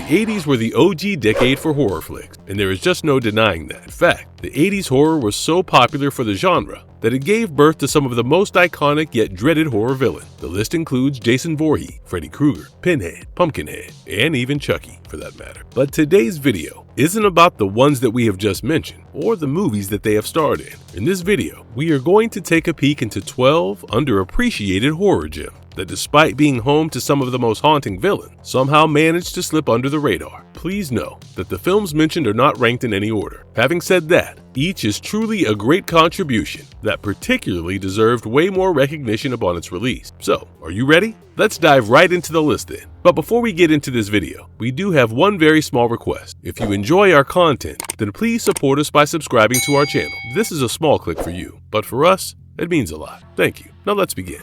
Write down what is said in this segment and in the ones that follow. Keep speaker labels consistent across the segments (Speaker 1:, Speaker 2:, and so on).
Speaker 1: 80s were the OG decade for horror flicks, and there is just no denying that. In fact, the 80s horror was so popular for the genre that it gave birth to some of the most iconic yet dreaded horror villains. The list includes Jason Voorhees, Freddy Krueger, Pinhead, Pumpkinhead, and even Chucky, for that matter. But today's video isn't about the ones that we have just mentioned, or the movies that they have starred in. In this video, we are going to take a peek into 12 underappreciated horror gems that, despite being home to some of the most haunting villains, somehow managed to slip under the radar. Please know that the films mentioned are not ranked in any order. Having said that, each is truly a great contribution that particularly deserved way more recognition upon its release. So, are you ready? Let's dive right into the list then. But before we get into this video, we do have one very small request. If you enjoy our content, then please support us by subscribing to our channel. This is a small click for you, but for us, it means a lot. Thank you. Now let's begin.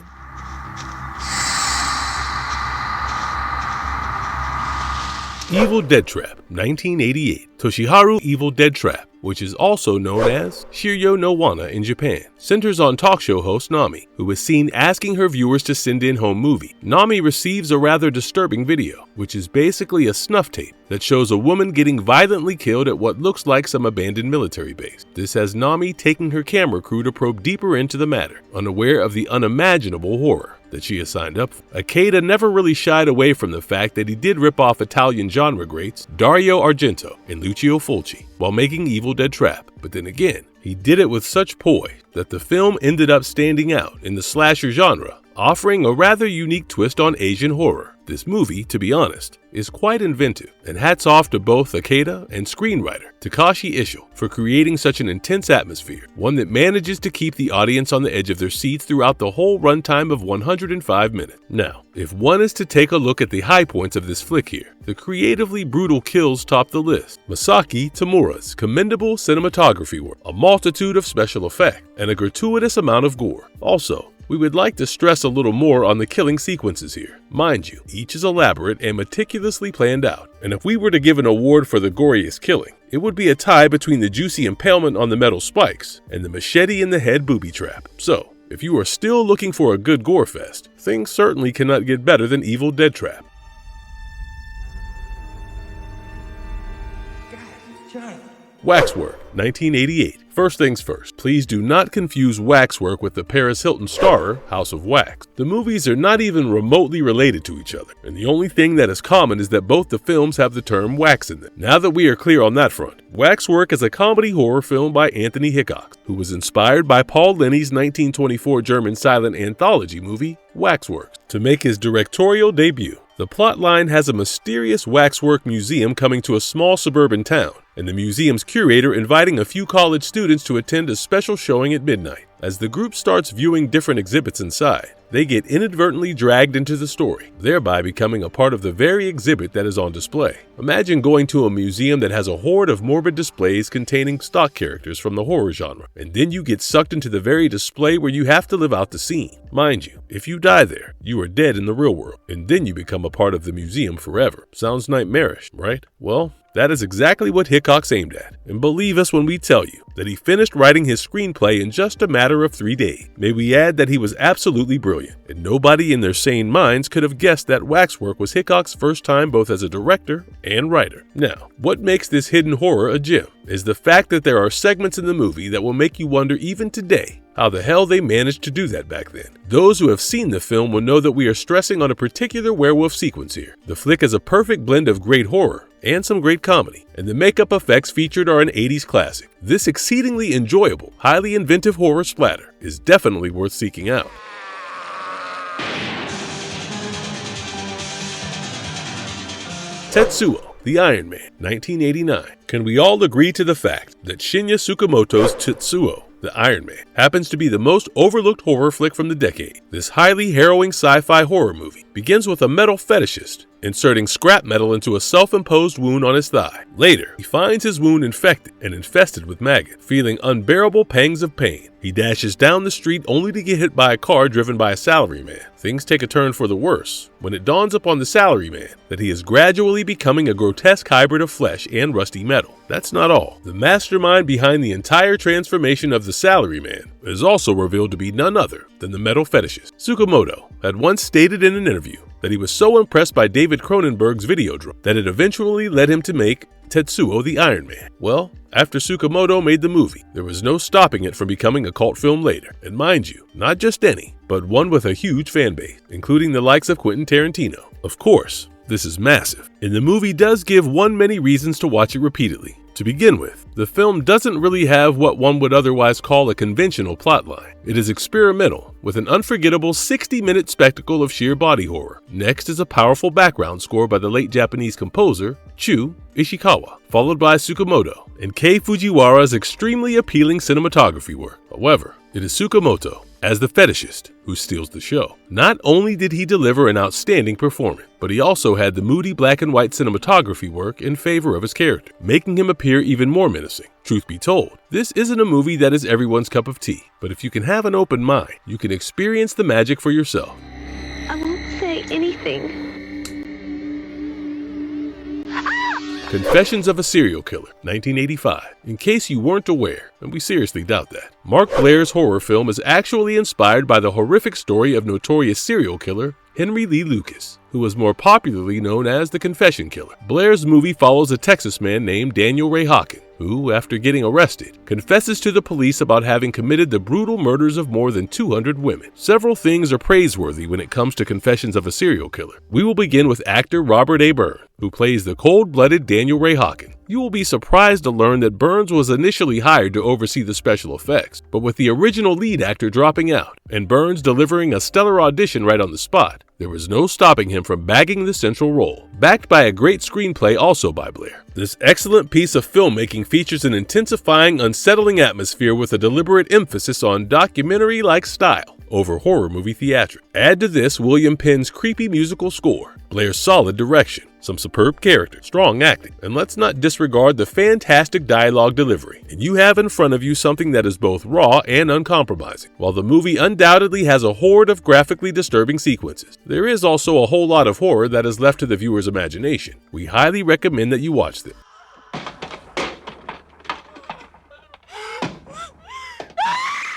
Speaker 1: Evil Dead Trap, 1988. Toshiharu Evil Dead Trap, which is also known as Shiryo no Wana in Japan, centers on talk show host Nami, who is seen asking her viewers to send in home movie. Nami receives a rather disturbing video, which is basically a snuff tape that shows a woman getting violently killed at what looks like some abandoned military base. This has Nami taking her camera crew to probe deeper into the matter, unaware of the unimaginable horror that she has signed up for. Akeda never really shied away from the fact that he did rip off Italian genre greats Dario Argento and Lucio Fulci while making Evil Dead Trap, but then again, he did it with such poise that the film ended up standing out in the slasher genre, offering a rather unique twist on Asian horror. This movie, to be honest, is quite inventive, and hats off to both Akeda and screenwriter Takashi Ishii for creating such an intense atmosphere, one that manages to keep the audience on the edge of their seats throughout the whole runtime of 105 minutes. Now, if one is to take a look at the high points of this flick here, the creatively brutal kills top the list. Masaki Tamura's commendable cinematography work, a multitude of special effects, and a gratuitous amount of gore. Also, we would like to stress a little more on the killing sequences here. Mind you, each is elaborate and meticulously planned out, and if we were to give an award for the goriest killing, it would be a tie between the juicy impalement on the metal spikes and the machete in the head booby trap. So, if you are still looking for a good gore fest, things certainly cannot get better than Evil Dead Trap. Waxwork, 1988. First things first, please do not confuse Waxwork with the Paris Hilton starrer, House of Wax. The movies are not even remotely related to each other, and the only thing that is common is that both the films have the term wax in them. Now that we are clear on that front, Waxwork is a comedy horror film by Anthony Hickox, who was inspired by Paul Lenny's 1924 German silent anthology movie, Waxworks, to make his directorial debut. The plotline has a mysterious waxwork museum coming to a small suburban town, and the museum's curator inviting a few college students to attend a special showing at midnight. As the group starts viewing different exhibits inside, they get inadvertently dragged into the story, thereby becoming a part of the very exhibit that is on display. Imagine going to a museum that has a horde of morbid displays containing stock characters from the horror genre, and then you get sucked into the very display where you have to live out the scene. Mind you, if you die there, you are dead in the real world, and then you become a part of the museum forever. Sounds nightmarish, right? Well, that is exactly what Hickox aimed at, and believe us when we tell you that he finished writing his screenplay in just a matter of 3 days. May we add that he was absolutely brilliant, and nobody in their sane minds could have guessed that Waxwork was Hickox's first time both as a director and writer. Now, what makes this hidden horror a gem is the fact that there are segments in the movie that will make you wonder even today how the hell they managed to do that back then. Those who have seen the film will know that we are stressing on a particular werewolf sequence here. The flick is a perfect blend of great horror and some great comedy, and the makeup effects featured are an 80s classic. This exceedingly enjoyable, highly inventive horror splatter is definitely worth seeking out. Tetsuo The Iron Man, 1989. Can we all agree to the fact that Shinya Tsukamoto's Tetsuo The Iron Man happens to be the most overlooked horror flick from the decade? This highly harrowing sci-fi horror movie begins with a metal fetishist inserting scrap metal into a self-imposed wound on his thigh. Later, he finds his wound infected and infested with maggots. Feeling unbearable pangs of pain, he dashes down the street only to get hit by a car driven by a salaryman. Things take a turn for the worse when it dawns upon the salaryman that he is gradually becoming a grotesque hybrid of flesh and rusty metal. That's not all. The mastermind behind the entire transformation of the salaryman is also revealed to be none other than the metal fetishist. Tsukamoto had once stated in an interview that he was so impressed by David Cronenberg's Videodrome that it eventually led him to make Tetsuo The Iron Man. Well, after Tsukamoto made the movie, there was no stopping it from becoming a cult film later. And mind you, not just any, but one with a huge fan base, including the likes of Quentin Tarantino. Of course, this is massive, and the movie does give one many reasons to watch it repeatedly. To begin with, the film doesn't really have what one would otherwise call a conventional plotline. It is experimental, with an unforgettable 60-minute spectacle of sheer body horror. Next is a powerful background score by the late Japanese composer Chu Ishikawa, followed by Tsukamoto and Kei Fujiwara's extremely appealing cinematography work. However, it is Tsukamoto, as the fetishist, who steals the show. Not only did he deliver an outstanding performance, but he also had the moody black and white cinematography work in favor of his character, making him appear even more menacing. Truth be told, this isn't a movie that is everyone's cup of tea, but if you can have an open mind, you can experience the magic for yourself.
Speaker 2: I won't say anything.
Speaker 1: Confessions of a Serial Killer, 1985. In case you weren't aware, and we seriously doubt that, Mark Blair's horror film is actually inspired by the horrific story of notorious serial killer Henry Lee Lucas, who was more popularly known as the Confession Killer. Blair's movie follows a Texas man named Daniel Ray Hawken, who, after getting arrested, confesses to the police about having committed the brutal murders of more than 200 women. Several things are praiseworthy when it comes to Confessions of a Serial Killer. We will begin with actor Robert A. Byrne, who plays the cold-blooded Daniel Ray Hawken. You will be surprised to learn that Burns was initially hired to oversee the special effects, but with the original lead actor dropping out and Burns delivering a stellar audition right on the spot, there was no stopping him from bagging the central role, backed by a great screenplay also by Blair. This excellent piece of filmmaking features an intensifying, unsettling atmosphere with a deliberate emphasis on documentary-like style over horror movie theatrics. Add to this William Penn's creepy musical score, Blair's solid direction, some superb characters, strong acting, and let's not disregard the fantastic dialogue delivery, and you have in front of you something that is both raw and uncompromising. While the movie undoubtedly has a horde of graphically disturbing sequences, there is also a whole lot of horror that is left to the viewer's imagination. We highly recommend that you watch them.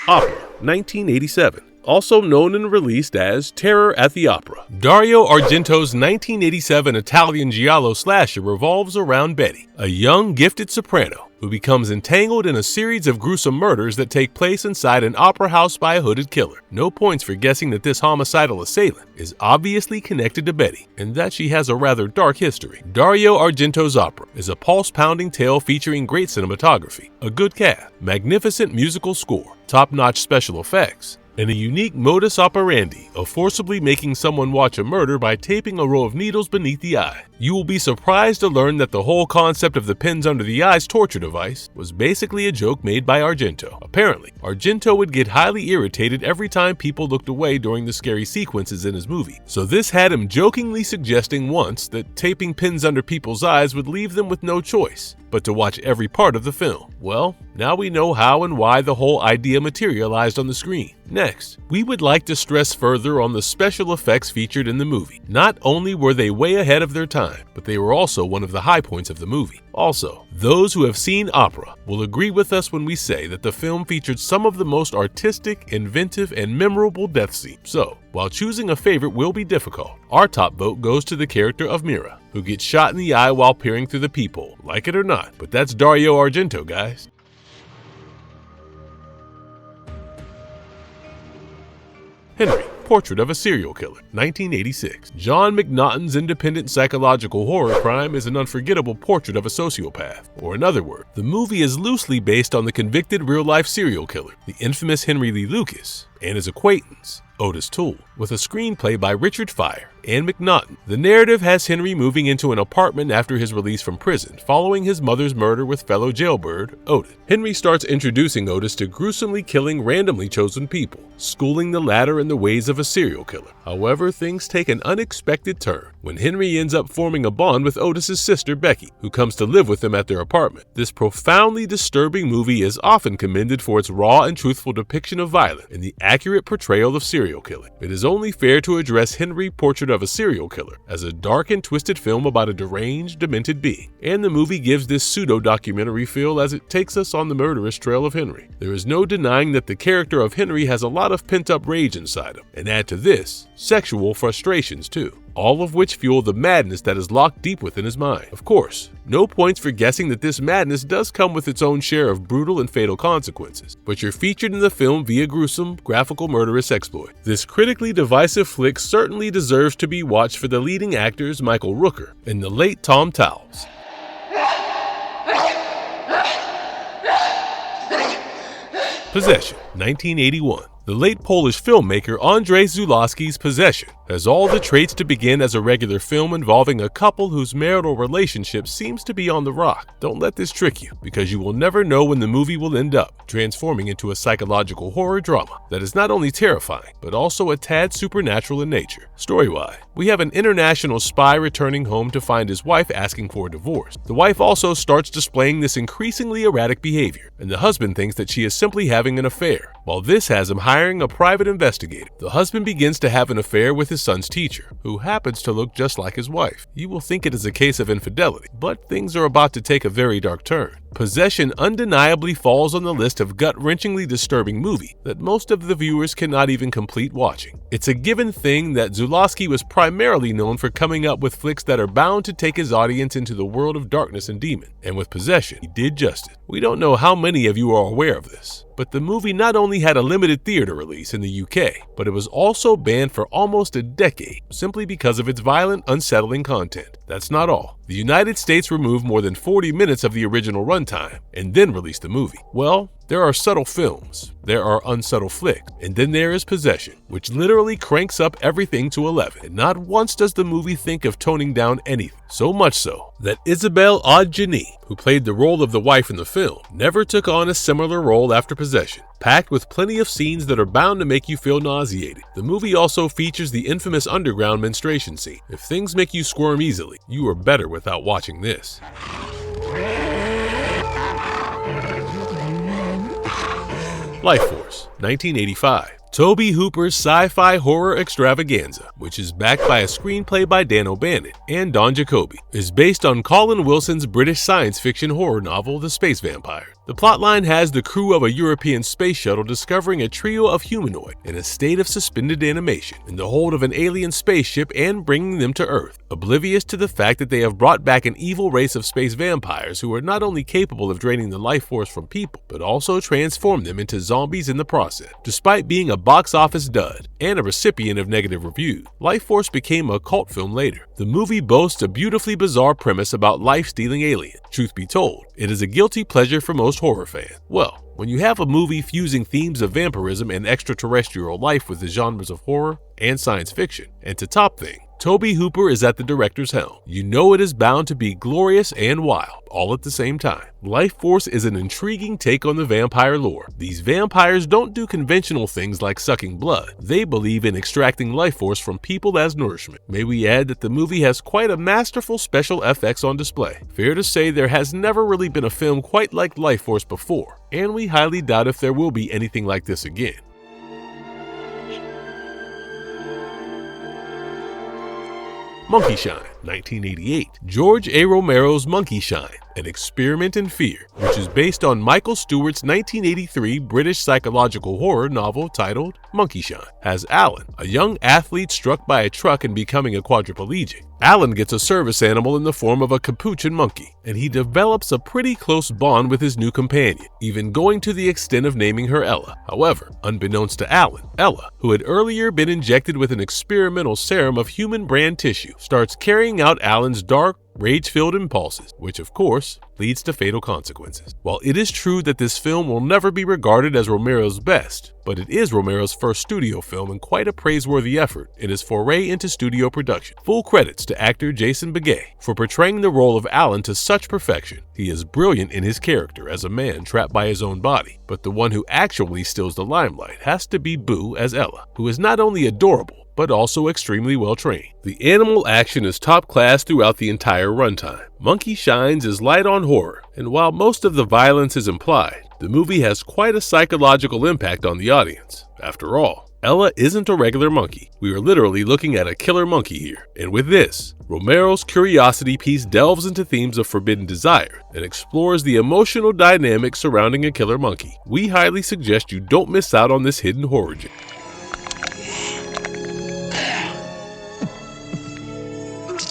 Speaker 1: Opera, 1987. Also known and released as Terror at the Opera. Dario Argento's 1987 Italian giallo slasher revolves around Betty, a young, gifted soprano who becomes entangled in a series of gruesome murders that take place inside an opera house by a hooded killer. No points for guessing that this homicidal assailant is obviously connected to Betty, and that she has a rather dark history. Dario Argento's opera is a pulse-pounding tale featuring great cinematography, a good cast, magnificent musical score, top-notch special effects, and a unique modus operandi of forcibly making someone watch a murder by taping a row of needles beneath the eye. You will be surprised to learn that the whole concept of the pins under the eyes torture device was basically a joke made by Argento. Apparently, Argento would get highly irritated every time people looked away during the scary sequences in his movie, so this had him jokingly suggesting once that taping pins under people's eyes would leave them with no choice but to watch every part of the film. Well, now we know how and why the whole idea materialized on the screen. Next, we would like to stress further on the special effects featured in the movie. Not only were they way ahead of their time, but they were also one of the high points of the movie. Also, those who have seen Opera will agree with us when we say that the film featured some of the most artistic, inventive, and memorable death scenes. So, while choosing a favorite will be difficult, our top vote goes to the character of Mira, who gets shot in the eye while peering through the peephole. Like it or not, but that's Dario Argento, guys. Henry, Portrait of a Serial Killer, 1986. John McNaughton's independent psychological horror crime is an unforgettable portrait of a sociopath. Or in other words, the movie is loosely based on the convicted real-life serial killer, the infamous Henry Lee Lucas, and his acquaintance, Otis Toole, with a screenplay by Richard Fire and McNaughton. The narrative has Henry moving into an apartment after his release from prison, following his mother's murder with fellow jailbird Otis. Henry starts introducing Otis to gruesomely killing randomly chosen people, schooling the latter in the ways of a serial killer. However, things take an unexpected turn when Henry ends up forming a bond with Otis's sister Becky, who comes to live with them at their apartment. This profoundly disturbing movie is often commended for its raw and truthful depiction of violence and the accurate portrayal of serial killing. It is only fair to address Henry, Portrait of a Serial Killer as a dark and twisted film about a deranged, demented being, and the movie gives this pseudo-documentary feel as it takes us on the murderous trail of Henry. There is no denying that the character of Henry has a lot of pent-up rage inside him, and add to this, sexual frustrations too. all of which fuel the madness that is locked deep within his mind. Of course, no points for guessing that this madness does come with its own share of brutal and fatal consequences, but you're featured in the film via gruesome, graphical murderous exploit. This critically divisive flick certainly deserves to be watched for the leading actors Michael Rooker and the late Tom Towles. Possession, 1981. The late Polish filmmaker Andrzej Zulawski's Possession has all the traits to begin as a regular film involving a couple whose marital relationship seems to be on the rock. Don't let this trick you, because you will never know when the movie will end up, transforming into a psychological horror drama that is not only terrifying, but also a tad supernatural in nature. Story-wise, we have an international spy returning home to find his wife asking for a divorce. The wife also starts displaying this increasingly erratic behavior, and the husband thinks that she is simply having an affair. While this has him hiring a private investigator, the husband begins to have an affair with his son's teacher, who happens to look just like his wife. You will think it is a case of infidelity, but things are about to take a very dark turn. Possession undeniably falls on the list of gut-wrenchingly disturbing movie that most of the viewers cannot even complete watching. It's a given thing that Zulawski was primarily known for coming up with flicks that are bound to take his audience into the world of darkness and demon, and with Possession, he did just it. We don't know how many of you are aware of this, but the movie not only had a limited theater release in the UK, but it was also banned for almost a decade simply because of its violent, unsettling content. That's not all. The United States removed more than 40 minutes of the original runtime and then released the movie. Well, there are subtle films, there are unsubtle flicks, and then there is Possession, which literally cranks up everything to 11. And not once does the movie think of toning down anything. So much so that Isabelle Adjani, who played the role of the wife in the film, never took on a similar role after Possession. Packed with plenty of scenes that are bound to make you feel nauseated. The movie also features the infamous underground menstruation scene. If things make you squirm easily, you are better without watching this. Life Force, 1985. Tobe Hooper's sci-fi horror extravaganza, which is backed by a screenplay by Dan O'Bannon and Don Jacoby, is based on Colin Wilson's British science fiction horror novel The Space Vampire. The plotline has the crew of a European space shuttle discovering a trio of humanoid in a state of suspended animation in the hold of an alien spaceship and bringing them to Earth, oblivious to the fact that they have brought back an evil race of space vampires who are not only capable of draining the life force from people, but also transform them into zombies in the process. Despite being a box office dud and a recipient of negative reviews, Life Force became a cult film later. The movie boasts a beautifully bizarre premise about life-stealing aliens. Truth be told, it is a guilty pleasure for most horror fans. Well, when you have a movie fusing themes of vampirism and extraterrestrial life with the genres of horror and science fiction, and to top things, Tobe Hooper is at the director's helm. You know it is bound to be glorious and wild, all at the same time. Life Force is an intriguing take on the vampire lore. These vampires don't do conventional things like sucking blood. They believe in extracting life force from people as nourishment. May we add that the movie has quite a masterful special effects on display. Fair to say there has never really been a film quite like Life Force before, and we highly doubt if there will be anything like this again. Monkey Shine, 1988. George A. Romero's Monkey Shine, An Experiment in Fear, which is based on Michael Stewart's 1983 British psychological horror novel titled Monkey Shine, has Alan, a young athlete struck by a truck and becoming a quadriplegic. Alan gets a service animal in the form of a capuchin monkey, and he develops a pretty close bond with his new companion, even going to the extent of naming her Ella. However, unbeknownst to Alan, Ella, who had earlier been injected with an experimental serum of human brand tissue, starts carrying out Alan's dark, rage-filled impulses, which of course leads to fatal consequences. While it is true that this film will never be regarded as Romero's best, but it is Romero's first studio film and quite a praiseworthy effort in his foray into studio production. Full credits to actor Jason Begay for portraying the role of Alan to such perfection. He is brilliant in his character as a man trapped by his own body, but the one who actually steals the limelight has to be Boo as Ella, who is not only adorable, but also extremely well trained. The animal action is top class throughout the entire runtime. Monkey Shines is light on horror, and while most of the violence is implied, the movie has quite a psychological impact on the audience. After all, Ella isn't a regular monkey. We are literally looking at a killer monkey here. And with this, Romero's curiosity piece delves into themes of forbidden desire and explores the emotional dynamics surrounding a killer monkey. We highly suggest you don't miss out on this hidden horror gem.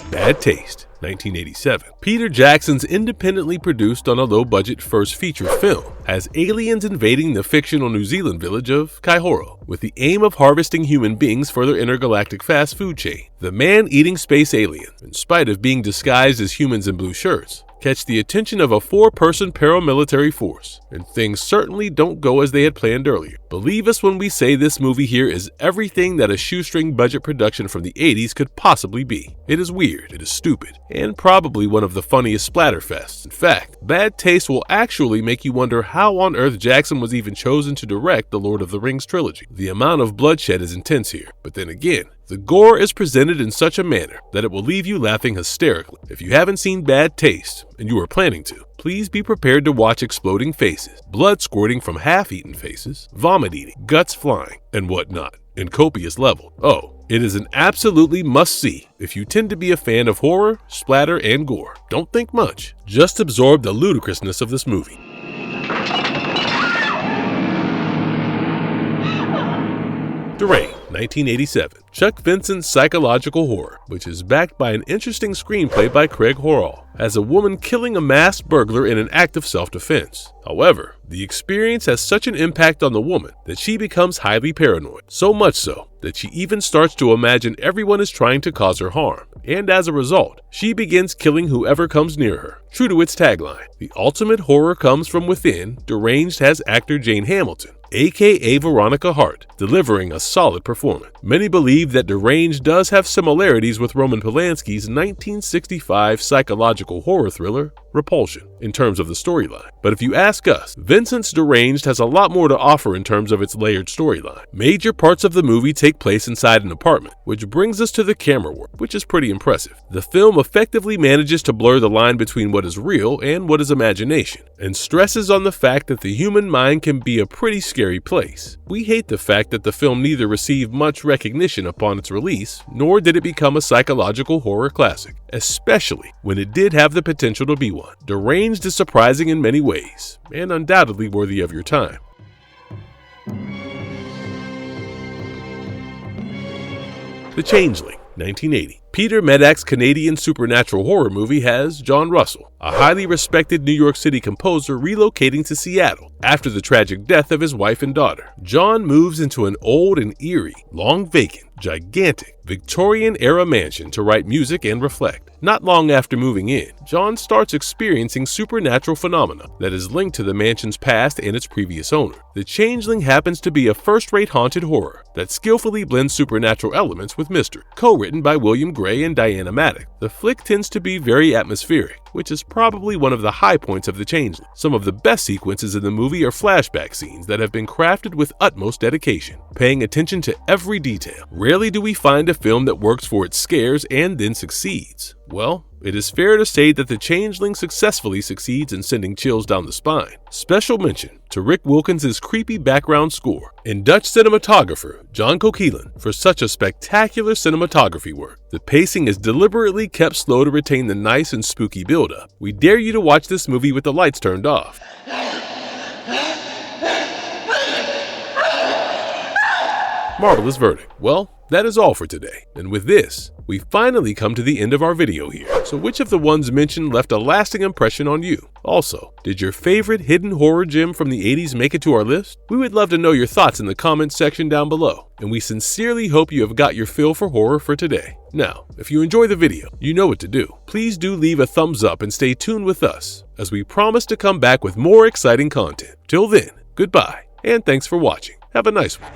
Speaker 1: Bad Taste, 1987. Peter Jackson's independently produced on a low-budget first feature film has aliens invading the fictional New Zealand village of Kaihoro with the aim of harvesting human beings for their intergalactic fast food chain. The man-eating space aliens, in spite of being disguised as humans in blue shirts, catch the attention of a 4-person paramilitary force, and things certainly don't go as they had planned earlier. Believe us when we say this movie here is everything that a shoestring budget production from the 80s could possibly be. It is weird, it is stupid, and probably one of the funniest splatterfests. In fact, Bad Taste will actually make you wonder how on earth Jackson was even chosen to direct the Lord of the Rings trilogy. The amount of bloodshed is intense here, but then again, the gore is presented in such a manner that it will leave you laughing hysterically. If you haven't seen Bad Taste, and you are planning to, please be prepared to watch exploding faces, blood squirting from half-eaten faces, vomit eating, guts flying, and whatnot, in copious level. Oh, it is an absolutely must-see if you tend to be a fan of horror, splatter, and gore. Don't think much. Just absorb the ludicrousness of this movie. Deranged, 1987. Chuck Vincent's psychological horror, which is backed by an interesting screenplay by Craig Horrall, has a woman killing a masked burglar in an act of self-defense. However, the experience has such an impact on the woman that she becomes highly paranoid, so much so that she even starts to imagine everyone is trying to cause her harm, and as a result, she begins killing whoever comes near her. True to its tagline, "The ultimate horror comes from within," Deranged has actor Jane Hamilton, aka Veronica Hart, delivering a solid performance. Many believe that Deranged does have similarities with Roman Polanski's 1965 psychological horror thriller, Repulsion, in terms of the storyline. But if you ask us, Vincent's Deranged has a lot more to offer in terms of its layered storyline. Major parts of the movie take place inside an apartment, which brings us to the camera work, which is pretty impressive. The film effectively manages to blur the line between what is real and what is imagination, and stresses on the fact that the human mind can be a pretty scary place. We hate the fact that the film neither received much recognition upon its release, nor did it become a psychological horror classic, especially when it did have the potential to be one. Deranged is surprising in many ways, and undoubtedly worthy of your time. The Changeling, 1980. Peter Medak's Canadian supernatural horror movie has John Russell, a highly respected New York City composer, relocating to Seattle after the tragic death of his wife and daughter. John moves into an old and eerie, long vacant, gigantic, Victorian-era mansion to write music and reflect. Not long after moving in, John starts experiencing supernatural phenomena that is linked to the mansion's past and its previous owner. The Changeling happens to be a first-rate haunted horror that skillfully blends supernatural elements with mystery. Co-written by William Gray and Diana Maddock, the flick tends to be very atmospheric, which is probably one of the high points of The Changeling. Some of the best sequences in the movie are flashback scenes that have been crafted with utmost dedication, paying attention to every detail. Rarely do we find a film that works for its scares and then succeeds. Well, it is fair to say that The Changeling successfully succeeds in sending chills down the spine. Special mention to Rick Wilkins' creepy background score and Dutch cinematographer John Coquelin for such a spectacular cinematography work. The pacing is deliberately kept slow to retain the nice and spooky build-up. We dare you to watch this movie with the lights turned off. Marvelous verdict. Well, that is all for today. And with this, we finally come to the end of our video here. So which of the ones mentioned left a lasting impression on you? Also, did your favorite hidden horror gem from the 80s make it to our list? We would love to know your thoughts in the comments section down below. And we sincerely hope you have got your fill for horror for today. Now, if you enjoy the video, you know what to do. Please do leave a thumbs up and stay tuned with us, as we promise to come back with more exciting content. Till then, goodbye, and thanks for watching. Have a nice one.